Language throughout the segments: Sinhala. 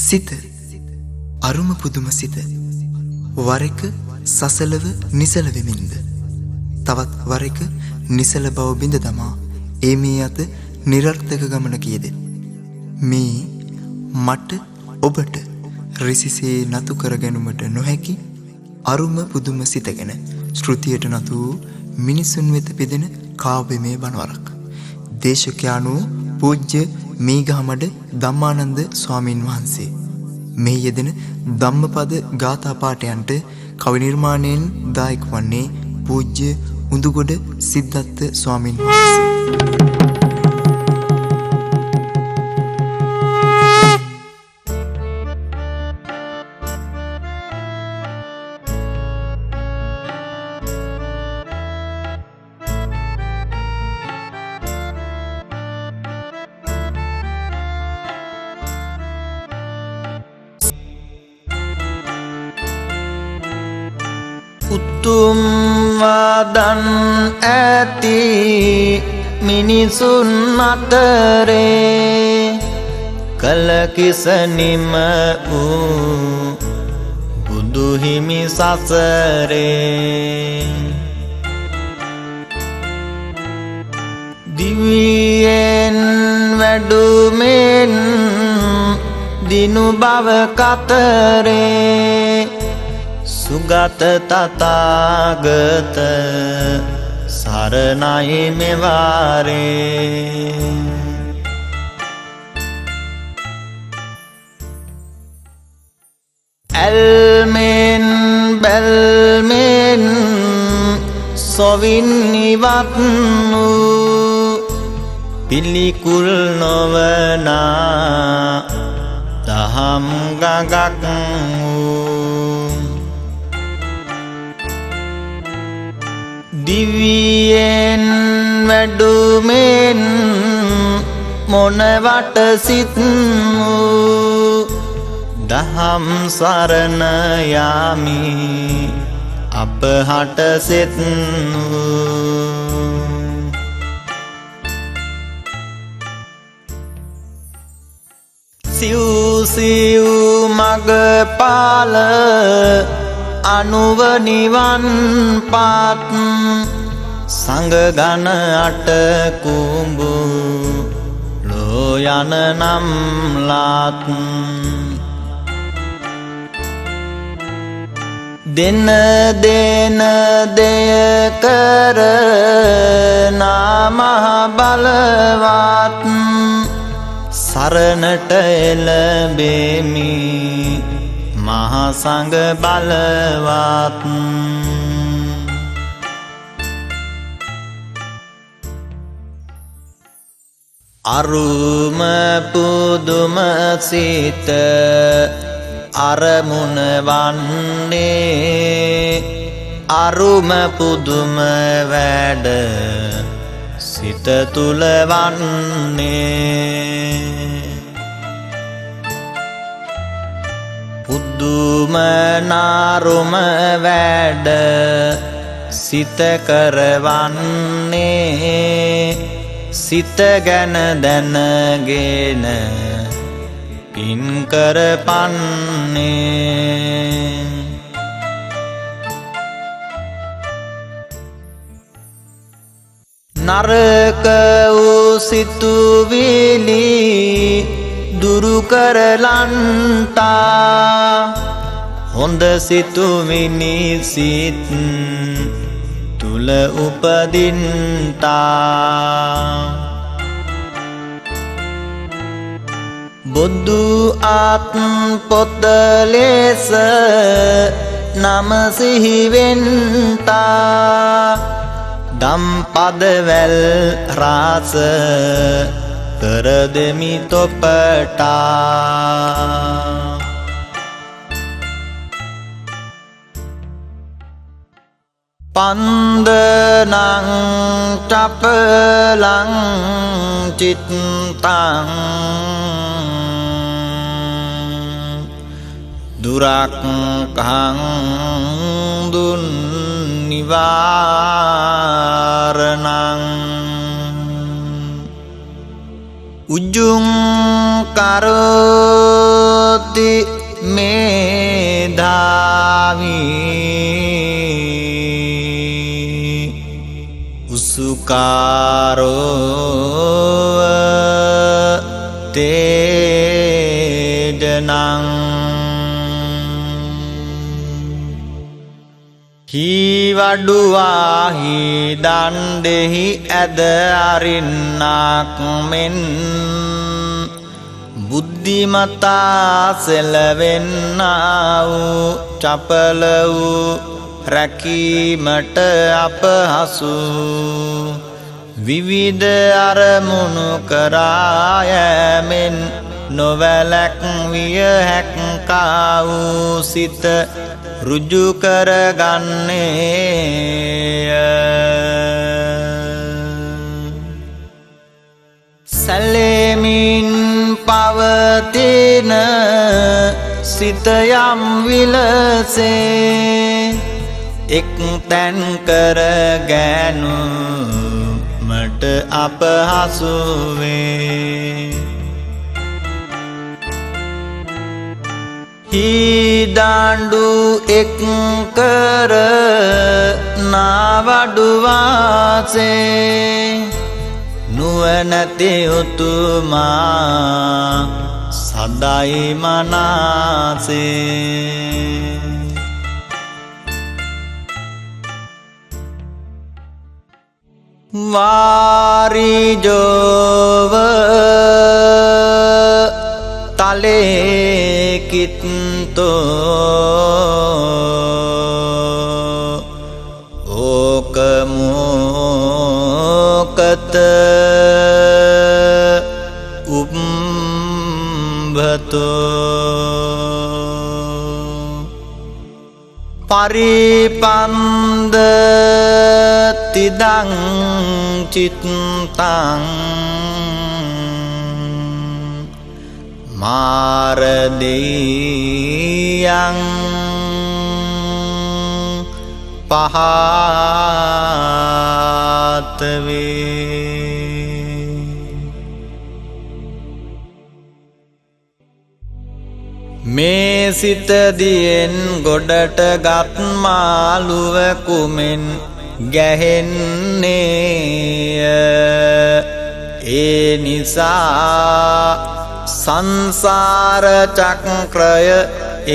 සිත අරුම පුදුම සිත වර එක සසලව නිසල වෙමින්ද තවත් වර එක නිසල බව බිඳ දමා ඒ මේ අත නිරර්ථක ගමන කියද මේ මට ඔබට රිසිසේ නතු කරගැනුමට නොහැකි අරුම පුදුම සිත ගැන ශ්‍රුතියට නතු මිනිසුන් වෙත පිදෙන කාව්‍යමය බණවරක් දේශකයාණෝ පූජ්‍ය මීගහමඩ ධම්මානන්ද ස්වාමින් වහන්සේ මේ යෙදෙන ධම්මපද ගාථා පාඨයන්ට කවි නිර්මාණයෙන් දායක වන්නේ පූජ්‍ය උඳුගොඩ සිද්ධාර්ථ ස්වාමින් වහන්සේ. උතුම් වදන් ඇති මිනිසුන් අතරේ කල කිසනිම වූ බුදු හිමි සසරේ දිවියෙන් වැඩුමෙන් දිනු බව කතරේ සුගත තථාගත සරණයි මෙවාරේ ඇල්මෙන් බැල්මෙන් සොවින් ඉවත් වූ පිළිකුල් නොවනා දහම් ගඟක් වූ දිවියෙන් වැඩුමෙන් මොනවට සිත් වූ දහම් සරණ යාමි අපහට සෙත් වූ සිව් සිව් මග පාල අනුව නිවන් පාත් සංගගන අට කුඹු ලෝ යන නම් ලාත් දෙන දෙන දෙය කර නාම බලවත් සරණට එළඹෙමි මහා සංඝ බලවත් අරුම පුදුම සිත අරමුණ වන්නේ අරුම පුදුම වැඩ සිත තුල වන්නේ පුදුම නාරුම වැඩ සිත කරවන්නේ සිත ගැන දැනගෙන පින් කරපන්නේ නරක වූ සිතුවිලි දුරු කරලන්තා හොඳ සිතුවිලි සිත් තුල උපදින්තා බුදු ආත් පොත ලෙස නම සිහිවෙන්තා දම් පදවැල් රාස කර දෙමි තොපටා පන්දනං චපලං චිත්තං දුරක්ඛං දුන් නිවාරණං උජුං කරෝති අති මේධාවී උසුකාරෝ තේජනං හිවඩුවාහි දණ්ඩෙහි ඇද අරින්නක් මෙන් බුද්ධිමතා සෙලවෙන්නා වූ චපල වූ රැකීමට අපහසු විවිධ අරමුණු කරායමෙන් නොවැලක් විය හැක්කා වූ සිත රුජු කරගන්නේය සැලෙමින් පවතින සිත යම් විලසේ එක් තැන් කර ගැනීමට අපහසු වේ හිදඬු එක් කර නාවඩු වාසේ නුවණැති උතුමා සදායි මනසේ වාරිජෝව තලේකිත්තෝ ඕකමෝකත පරිපන්ද තිදං චිත්තං මාරදීයං පහතවේ මේ සිත දියෙන් ගොඩට ගත් මාළුව කුමෙන් ගැහෙන්නේය ඒ නිසා සංසාර චක්‍රය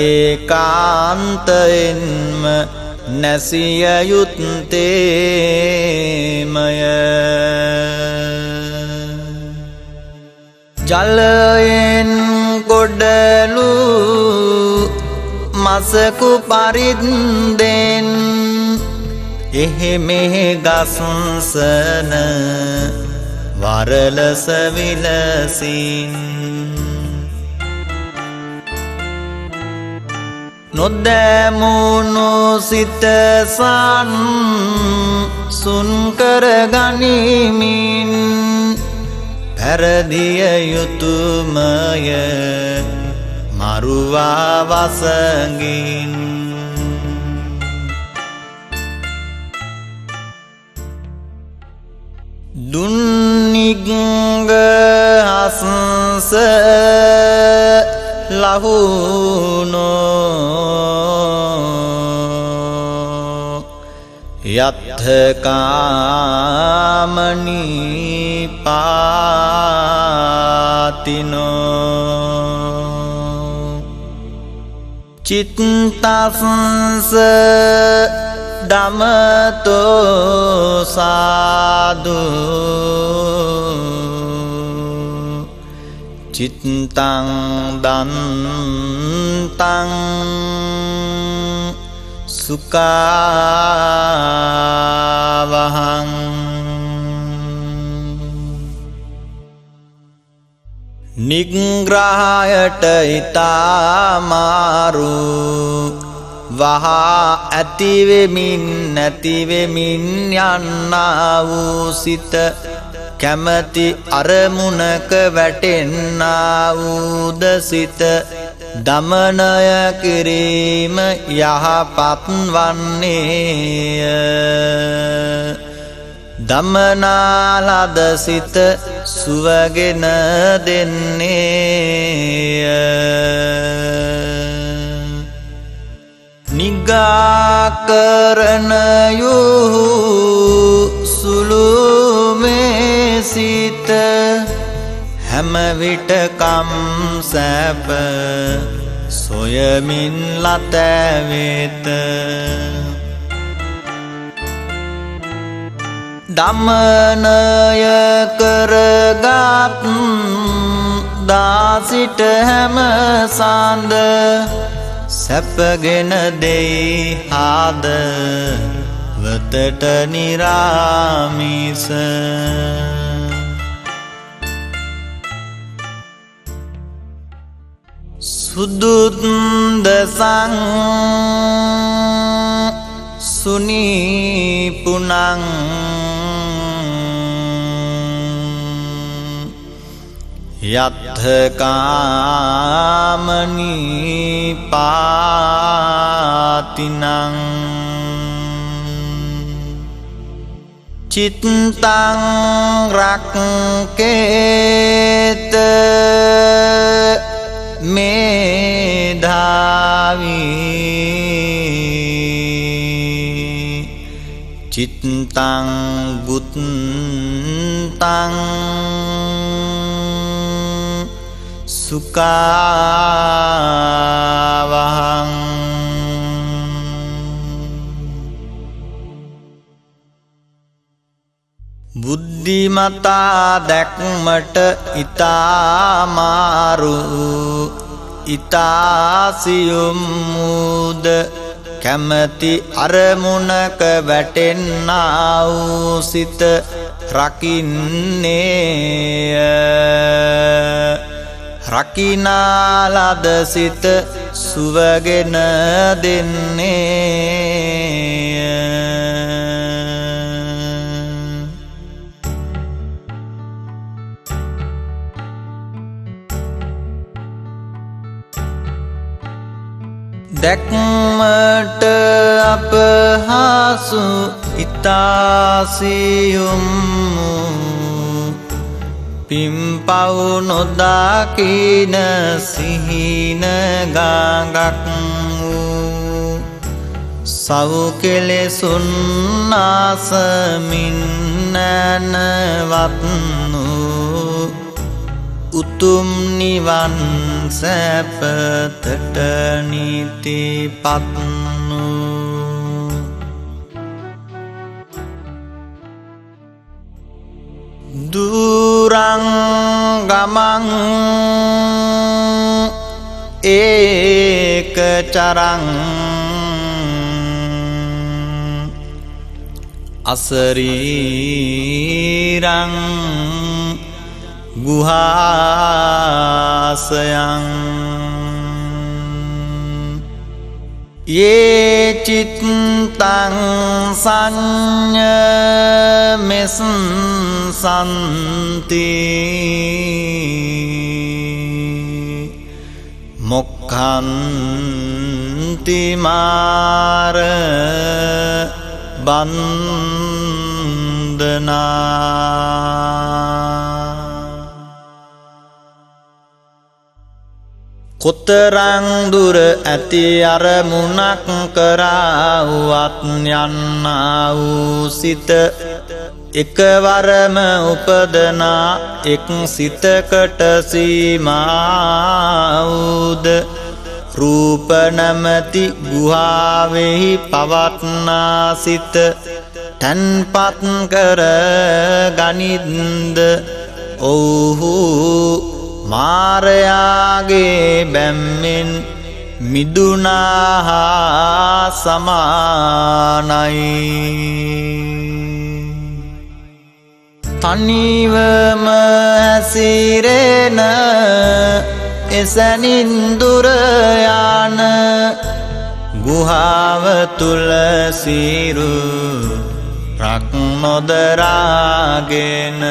ඒකාන්තයෙන්ම නැසිය යුත්තේමය ජලයෙන් ගොඩලු මසකු පරිද්දෙන් එහෙ මෙහෙ ගසුන්සන වරලස විලසින් නොදැමුණු සිත සුන්කර ගනිමින් පැරදිය යුතුමය මරුවා වසඟින් දුන්නිග්ග හස්ස ලහුනෝ යත්ථකාමනී පාතිනෝ චිත්තස්ස දමතෝ සාදු චිත්තං දන්තං සුඛාවහං නිග්‍රහයට ඊතාමාරු වහා ඇතිවෙමින් නැතිවෙමින් යන්නා වූ සිත කැමැති අරමුණක වැටෙන්නා වූද සිත දමනය කිරීම යහපත් වන්නේය දමනාලද සිත සුවගෙන දෙන්නේය නිගා කරන යූ සුළු මේ සිත හැම විටකම් සැප සොයමින් ලතැවෙත දමනය කරගත් දාසිට හැම සඳ සැපගෙන දෙයි හාද වතට නිරාමිස සුදුද්දසං සුනීපුනං යත්ථකාමනී පාතිනං චිත්තං රක්කේත මේධාවී චිත්තං බුත්තං සුඛාවහං බුද්ධිමතා දැක්මට ඉතාමාරු ඉතාසියුම් මුද කැමැති අරමුණක වැටෙන්නා වූ සිත රකින්නේය රකිනාලද සිත සුවගෙන දෙන්නේය දැක්මට අපහසු ඉතාසියුම් පිම්පව් නොදකින සිහින ගඟක් සව් කෙලෙසුන් නාසමින් නැනවත්නු උතුම් නිවන් සැපතට නිතිපත්නු දුරං ගමං ඒකචරං අසරීරං ගුහාසයං යේ චිත්තං සංයමෙස්සන්ති මොක්ඛන්ති මාර බන්ධනා කොතරං දුර ඇති අරමුණක් කරාවත් යන්නා වූ සිත එකවරම උපදනා එක් සිතකට සීමා වූද රූප නැමැති ගුහාවෙහි පවත්නා සිත තන්පත් කර ගනිද්ද ඔව්හු මාරයාගේ බැම්මෙන් මිදුනාහා සමානයි තනිවම හැසිරෙන එසැනින් දුර යන ගුහාව තුල සිරු රක් නොදරාගෙන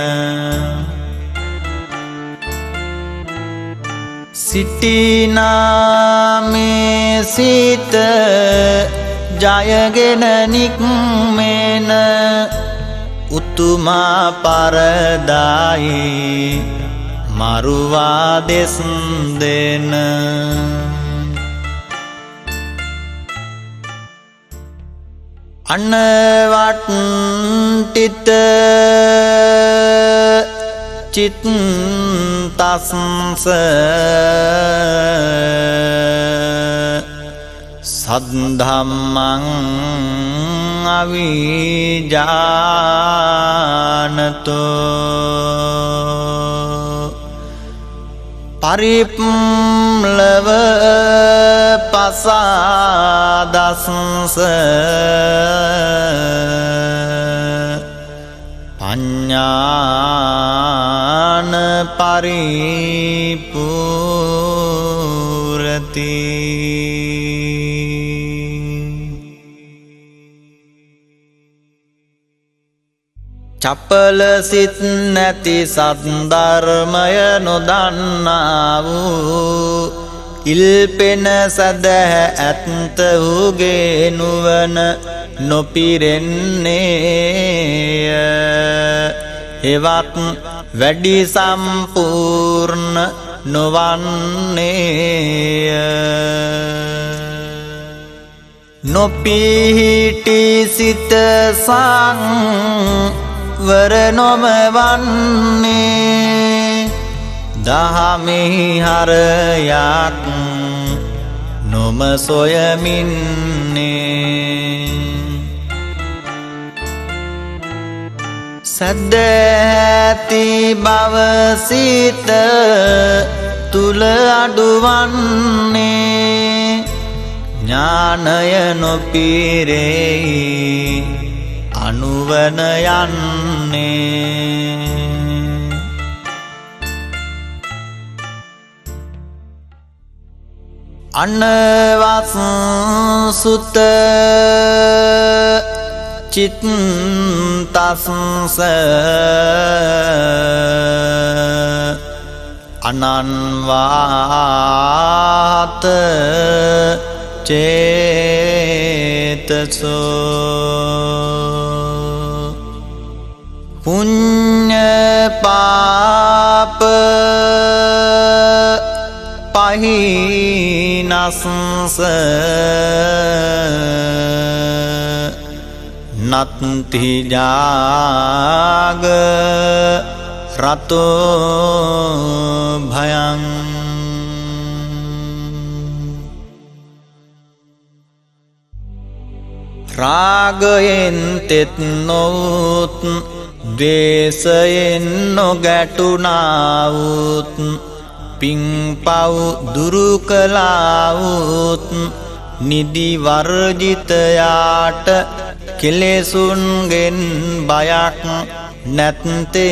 සිටිනාමේ සිත ජයගෙන නික්මෙන උතුමා පරදායි මරුවා දෙස් දෙන අනවට්ටිත චිත්තස්ස සද්ධම්මං අවිජානතෝ පරිප්ලව පසාදස්ස පඤ්ඤාන පරිපූර්ති චපල සිත් නැති සද්ධර්මය නොදන්නා වූ ඉල්පෙන සදහ ඇත්ත වූගේ නුවණ නොපිරෙන්නේය හෙවත් වැඩි සම්පූර්ණ නොවන්නේය නොපිහිටි සිත සංවර නොමවන්නේ දහමෙහි හරයක් නොම සොයමින්නේ සද්දැති බව සිත තුල අඩුවන්නේ ඥානය නොපිරෙයි අනුවන යන්නේ අනවසුත චිත්තස්ස අනන්වාත චේතසෝ පුඤ්ඤ පාප පහිනස්ස නත්ති ජාග රතෝ භයං රාගයෙන් තෙත් නොවුත් ද්වේෂයෙන් නොගැටුණා වූත් පින්පව් දුරු කළා වූත් නිදි වර්ජිතයාට කෙලෙසුන්ගෙන් බයක් නැත්තේය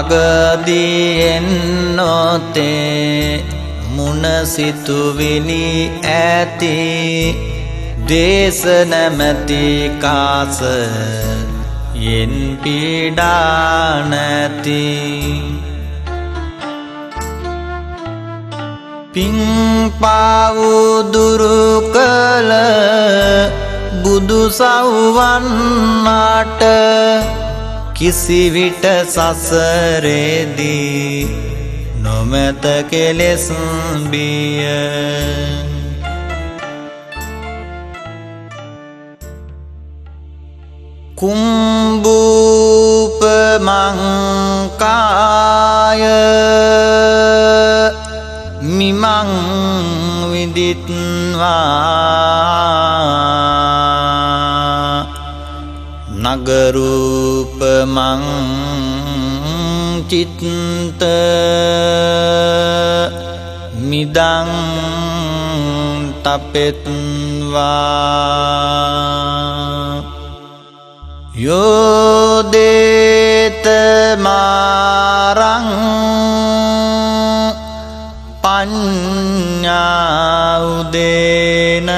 රාගදියෙන් නොතේ මුනසිතුවිලි ඇති දේශ නැමැති කාස යෙන් පීඩා නැති පින්පව් දුරු කළ බුදු සව්වන්නාට කිසිවිට සසරේදී නොමැත කෙලෙස් බිය කුම්බූපමංකාය මිමං විදිත්වා නගරූපමං චිත්ත මිදං තපෙත්වා යෝදේත මාරං පඤ්ඤා උදේන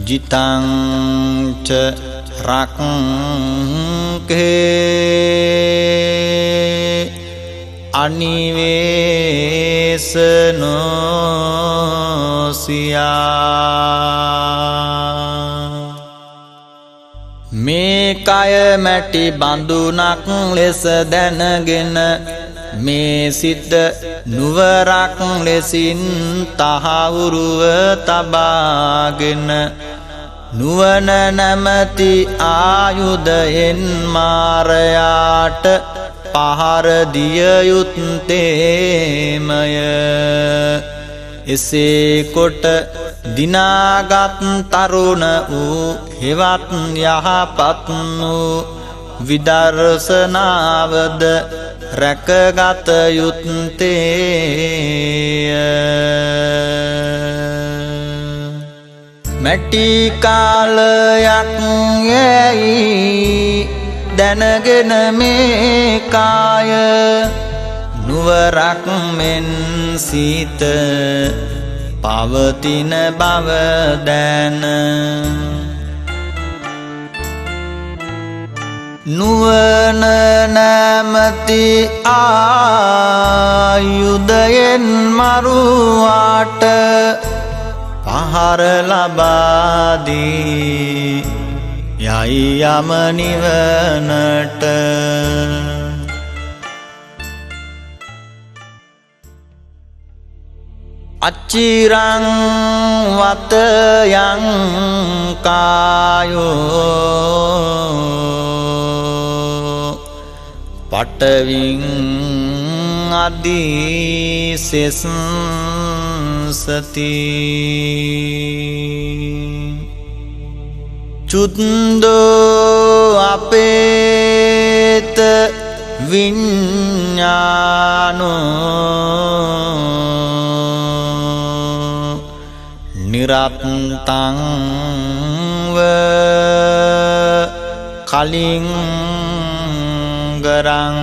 ජිතං ච රක්ඛේ අනිවේසනෝසියා මේ කය මැටි බඳුනක් ලෙස දැනගෙන මේ සිත නුවරක් ලෙසින් තහවුරුව තබාගෙන නුවණ නැමැති ආයුධයෙන් මාරයාට පහර දිය යුත්තේමය එසේ කොට දිනාගත් තරුණ වූ හෙවත් යහපත් වූ විදර්ශනාවද රැකගත යුත්තේය මැටි කාලයක් යැයි දැනගෙන මේ කාය නුවරක් මෙන් සිත පවතින බව දැන නුවණ නැමැති ආයුධයෙන් මරුවාට පහර ලබා දී යයි යම නිවනට අච්චිරං වතයං කායෝ පටවින් අදිසෙස්සති චුද්දෝ අපේත විඤ්ඤානෝ නිරත්තං ව කලින් ගරං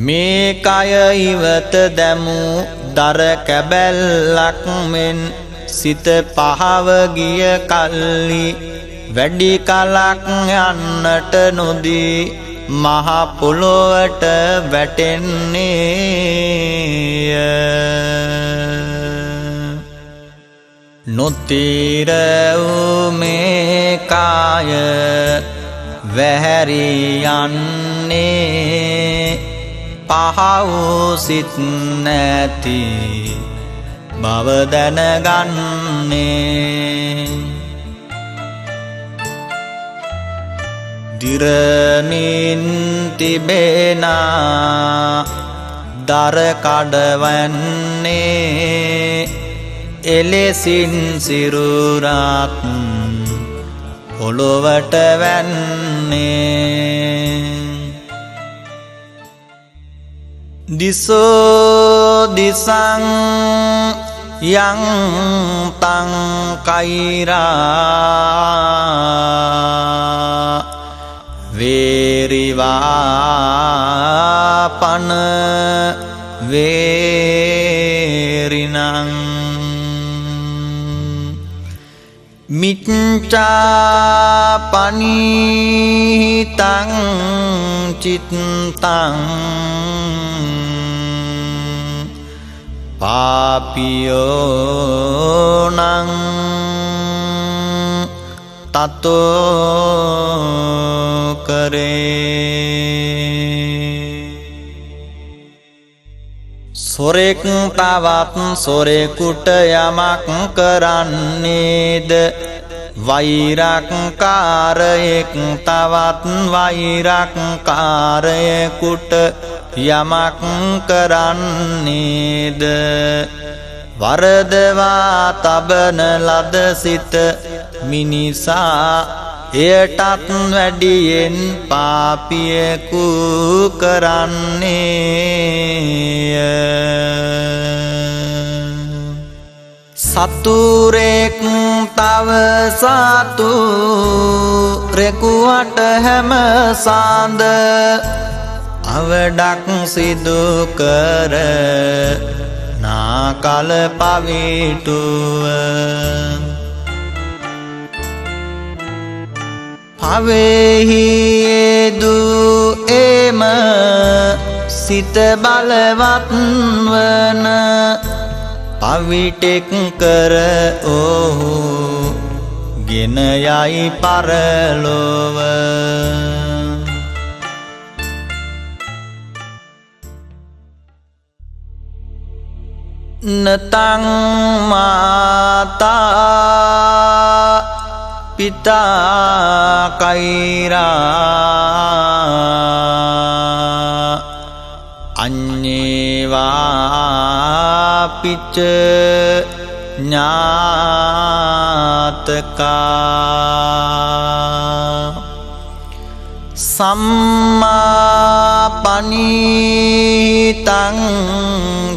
මේ කය ඉවත දැමූ දර කැබැල්ලක් මෙන් සිත පහව ගිය කල්ලි වැඩි කලක් යන්නට නොදී මහ පොළොවට වැටෙන්නේය නොතීර වූ මේ කාය වැහැරි යන්නේ පහ වූ සිත් නැති බව දැනගන්නේ දිරමින් තිබෙනා දර කඩවන්නේ එලෙසින් සිරුරත් පොළොවට වැන්නේ දිසෝ දිසං යං තං කෛරා වේරිවාපන වේරිනං මිච්ඡාපනිතං චිත්තං පාපියෝනං තතෝ කරේ සොරෙක් තවත් සොරෙකුට යමක් කරන්නේද වෛරක්කාරයෙක් තවත් වෛරක්කාරයෙකුට යමක් කරන්නේද වරදවා තබන ලද සිත මිනිසා එයටත් වැඩියෙන් පාපියෙකු කරන්නේය සතුරෙක් තව සතුරෙකුට හැම සාඳ අවඩක් සිදු කර නාකල පවිටුව පවෙහි යෙදු එම සිත බලවත් වන පවිටෙක් කර ඔහු ගෙන යයි පරලොව නතං මාතා පිතා කෛරා අඤ්ඤේවා පිච්ච ඥාතකා සම්මා පනීතං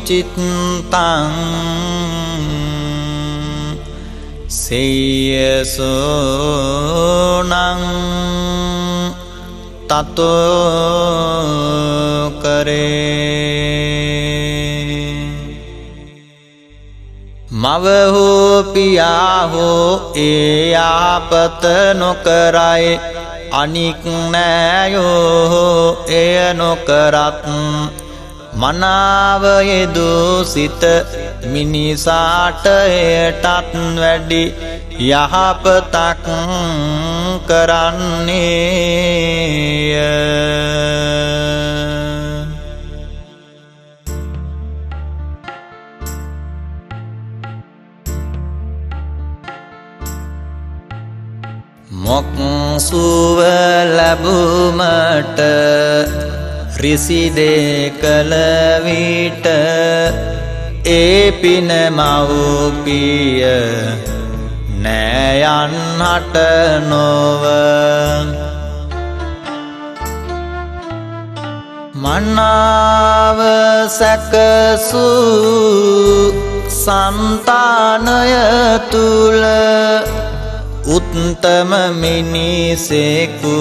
චිත්තං සේයසෝනං තතෝ කරේ මව හෝ පියා හෝ ඒ ආපත නොකරයි අනික් නෑයෝ එය නොකරත් මනාව යෙදූ සිත මිනිසාට එයටත් වැඩි යහපතක් කරන්නේය මොක් සුව ලැබුමට රිසිදේ කළ විට ඒ පින මව්පිය නෑයන් හට නොව මනාව සැකසූ සන්තානය තුල උත්තම මිනිසෙකු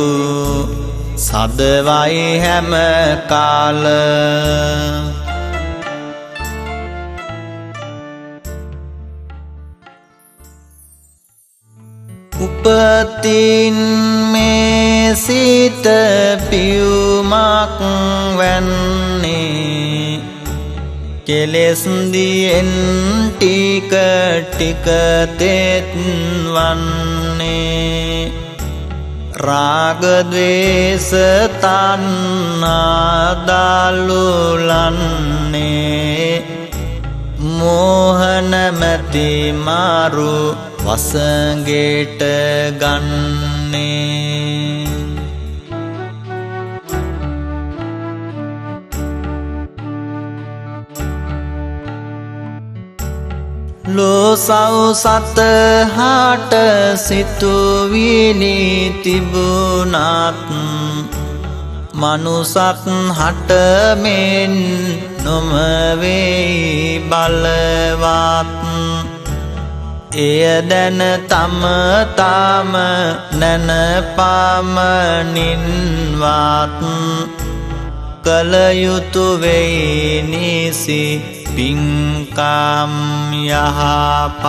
සදවයි හැම කාල උපතින් මේ සිත පියුමක් වන්නේ කෙලෙස් දියෙන් ටික ටික තෙත් වන්නේ රාග ද්වේෂ තණ්හා දලුලන්නේ මෝහ නැමැති මාරු වසඟයට ගන්නේ ලෝසව් සතහට සිතුවිලි තිබුණත් මනුසත් හට මෙන් නොමවෙයි බලවත් එය දැන තම තම නැන පමණින්වත් කල යුතු වෙයි නිසි පින්කම් යහපත්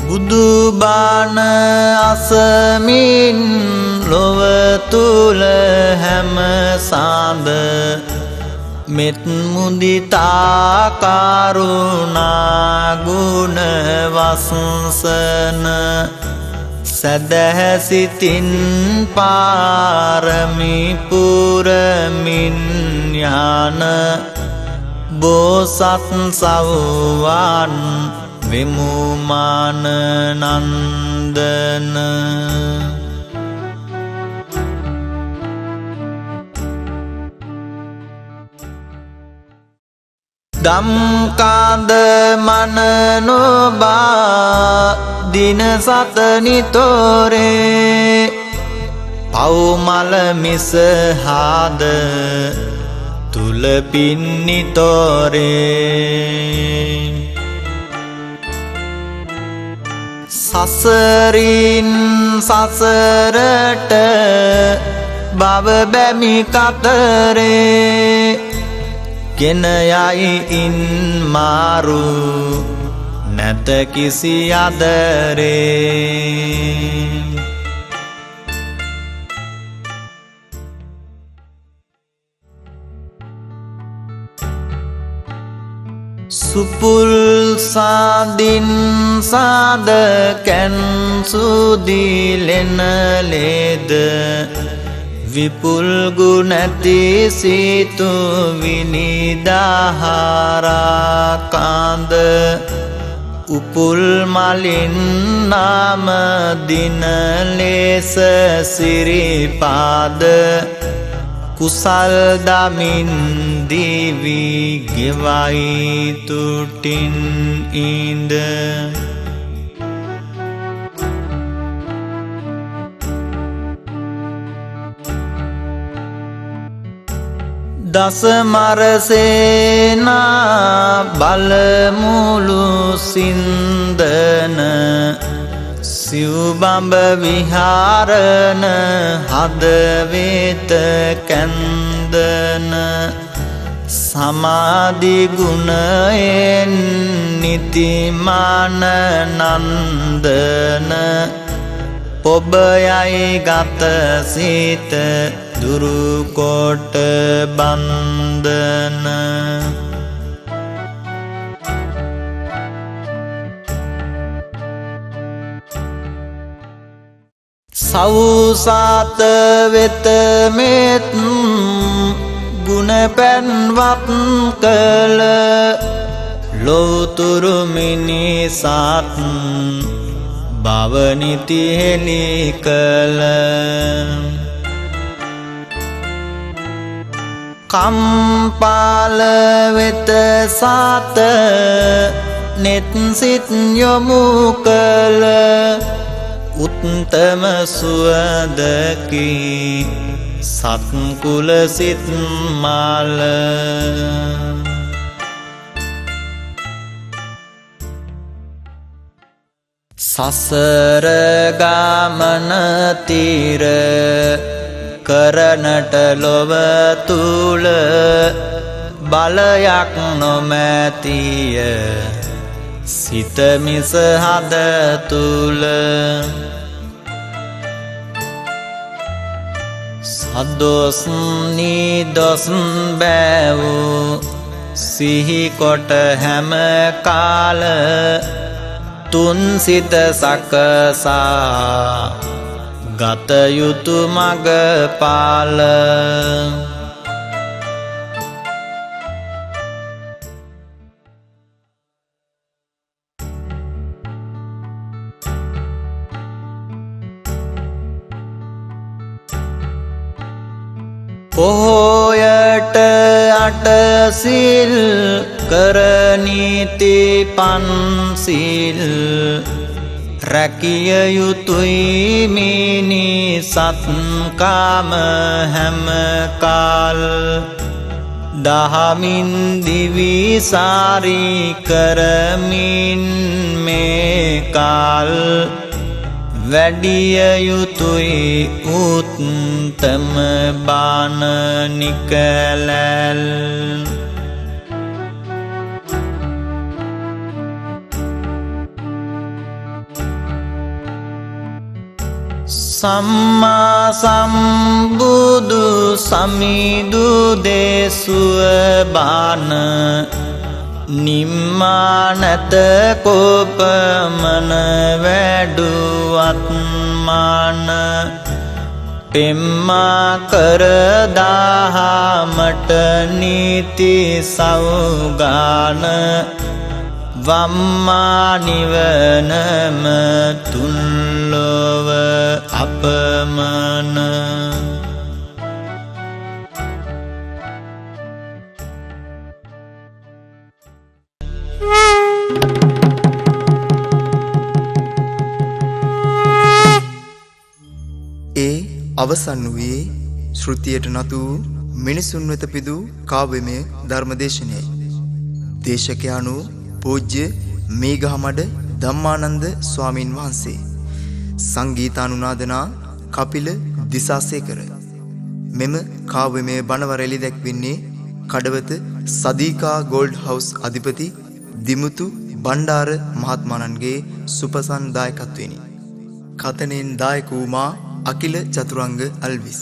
බුදු බණ අසමින් ලොව තුල හැම සාඳ මෙත් මුදිතා කරුණා ගුණ වස්සන සදහසිතින් පාරමි පුරමින් යන බෝසත් සව්වන් විමුමාන නන්දන දම්කාද මනනොබා දින සතනිතෝරේ පව්මල මිස හාද තුල පින්නිතෝරේ සසරින් සසරට බව බැමි කතරේ ගෙන යයි ඉන් මාරු නැත කිසි අදරේ සුපුල් සාදින් සාද කැන් සුදිලෙන ලේද විපුල් ගුණති සිතු විනිදාහාරාකාන්ද උපුල් මලින් නාම දින ලේස සිරිපාද කුසල් දමින් දිවි ගෙවයි තුටින් ඉඳ දස මරසේනා බලමුළු සින්දන සිව්බඹ විහාරණ හදවේත කැන්දන සමාධි ගුණයෙන් නිතිමාන නන්දන පොබයයි ගත සිත දුරුකොට බන්ධන සවුසාත වෙත මෙත් ගුණ පැන්වත් කළ ලෝතුරු මිනිසත් භවනිති හෙළි කළ කම්පාල වෙත සාත නෙත් සිත් යොමු කළ උත්තම සුවදකි සත්කුල සිත් මාල සසර ගමන තීර කරනට ලොව තුල බලයක් නොමැතිය සිත මිස හද තුල සදොස් නිදොස් බැවූ සිහි කොට හැම කාල තුන් සිත සකසා ගත යුතු මග පාල පොහොයට අටසිල් කරනීති පන්සිල් රැකිය යුතුයි මිනිසත් කාම හැම කාල් දහමින් දිවිසාරි කරමින් මේ කාල් වැඩිය යුතුයි උත්තම බාන නිකලල් සම්මා සම්බුදු සමිදු දේසුව බාන නිම්මානත කෝපමන වැඩුවත් මාන පෙම්මා කරදාහමට නීති සෞගාන වම්මා නිවනම තුන්ලොව අපමන අවසන් වූයේ ශ්‍රුතියට නතු මිනිසුන් වෙත පිදූ කාව්‍යමය ධර්මදේශනයයි. දේශකයාණු පූජ්‍ය මේඝමඩ ධම්මානන්ද ස්වාමින් වහන්සේ. සංගීතානුනාදනා කපිල දිසාසේකර. මෙම කාව්‍යමය බණවර එළි දැක්වෙන්නේ කඩවත සදීකා ගෝල්ඩ් හවුස් අධිපති දිමුතු බණ්ඩාර මහත්මයාණන්ගේ සුපසන් දායකත්වෙනි. කතනෙන් දායක වූ මා අකිල චතුරංග අල්විස්